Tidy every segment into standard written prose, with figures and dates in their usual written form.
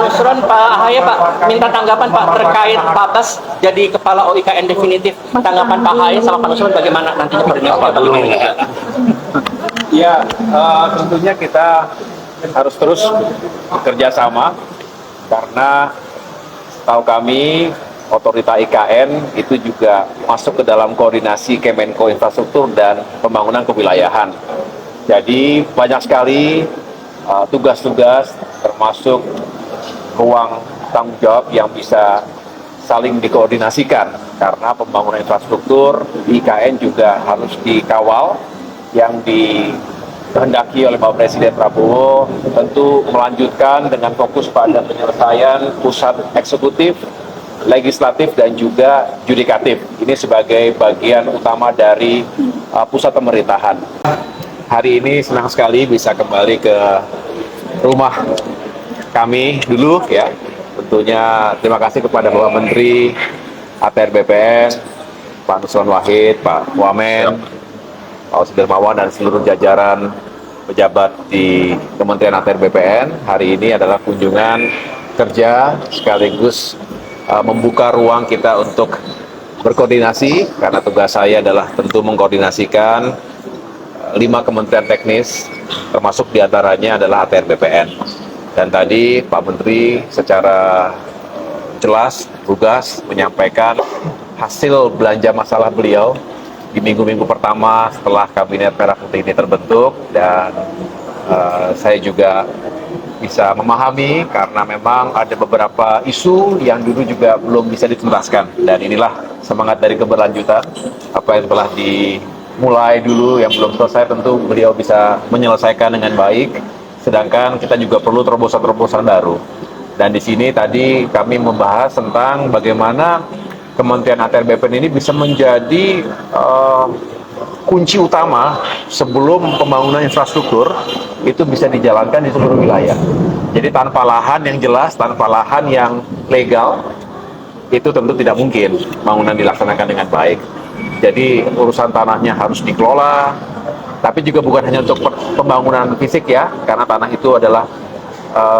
Nusron, Pak Ahaye, Pak, minta tanggapan Pak terkait Pak Bas jadi kepala OIKN definitif. Tanggapan Pak Ahaye sama Pak Nusron bagaimana nantinya Pak Indonesia? Ya, tentunya kita harus terus bekerja sama karena tahu kami Otorita IKN itu juga masuk ke dalam koordinasi Kemenko Infrastruktur dan Pembangunan Kewilayahan. Jadi banyak sekali tugas-tugas termasuk ruang tanggung jawab yang bisa saling dikoordinasikan karena pembangunan infrastruktur di IKN juga harus dikawal yang dikehendaki oleh Bapak Presiden Prabowo tentu melanjutkan dengan fokus pada penyelesaian pusat eksekutif, legislatif dan juga yudikatif. Ini sebagai bagian utama dari pusat pemerintahan. Hari ini senang sekali bisa kembali ke rumah kami dulu ya. Tentunya terima kasih kepada Bapak Menteri ATR BPN, Pak Nusron Wahid, Pak Wamen, Pak Sudirmawan dan seluruh jajaran pejabat di Kementerian ATR BPN. Hari ini adalah kunjungan kerja sekaligus membuka ruang kita untuk berkoordinasi karena tugas saya adalah tentu mengkoordinasikan 5 kementerian teknis termasuk diantaranya adalah ATR BPN. Dan tadi Pak Menteri secara jelas, lugas menyampaikan hasil belanja masalah beliau di minggu-minggu pertama setelah Kabinet Merah Putih ini terbentuk, dan saya juga bisa memahami karena memang ada beberapa isu yang dulu juga belum bisa dituntaskan, dan inilah semangat dari keberlanjutan. Apa yang telah dimulai dulu yang belum selesai tentu beliau bisa menyelesaikan dengan baik, sedangkan kita juga perlu terobosan-terobosan baru. Dan di sini tadi kami membahas tentang bagaimana Kementerian ATR BPN ini bisa menjadi kunci utama sebelum pembangunan infrastruktur itu bisa dijalankan di seluruh wilayah. Jadi tanpa lahan yang jelas, tanpa lahan yang legal, itu tentu tidak mungkin pembangunan dilaksanakan dengan baik. Jadi urusan tanahnya harus dikelola, tapi juga bukan hanya untuk pembangunan fisik ya, karena tanah itu adalah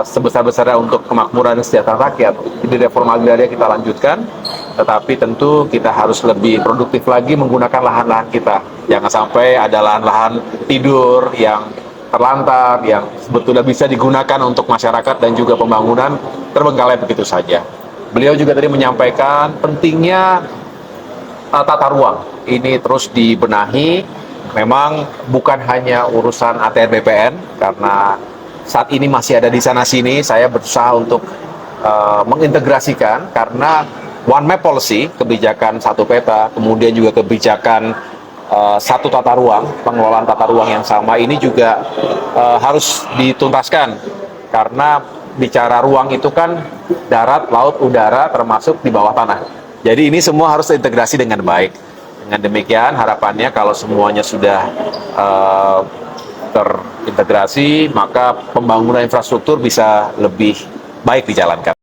sebesar-besarnya untuk kemakmuran kesejahteraan rakyat. Jadi reforma agraria kita lanjutkan, tetapi tentu kita harus lebih produktif lagi menggunakan lahan-lahan kita. Jangan sampai ada lahan-lahan tidur yang terlantar, yang sebetulnya bisa digunakan untuk masyarakat dan juga pembangunan terbengkalai begitu saja. Beliau juga tadi menyampaikan pentingnya tata ruang. Ini terus dibenahi, memang bukan hanya urusan ATR BPN, karena saat ini masih ada di sana-sini. Saya berusaha untuk mengintegrasikan karena One Map Policy, kebijakan satu peta, kemudian juga kebijakan satu tata ruang, pengelolaan tata ruang yang sama, ini juga harus dituntaskan karena bicara ruang itu kan darat, laut, udara, termasuk di bawah tanah. Jadi ini semua harus terintegrasi dengan baik. Dengan demikian harapannya kalau semuanya sudah terintegrasi, maka pembangunan infrastruktur bisa lebih baik dijalankan.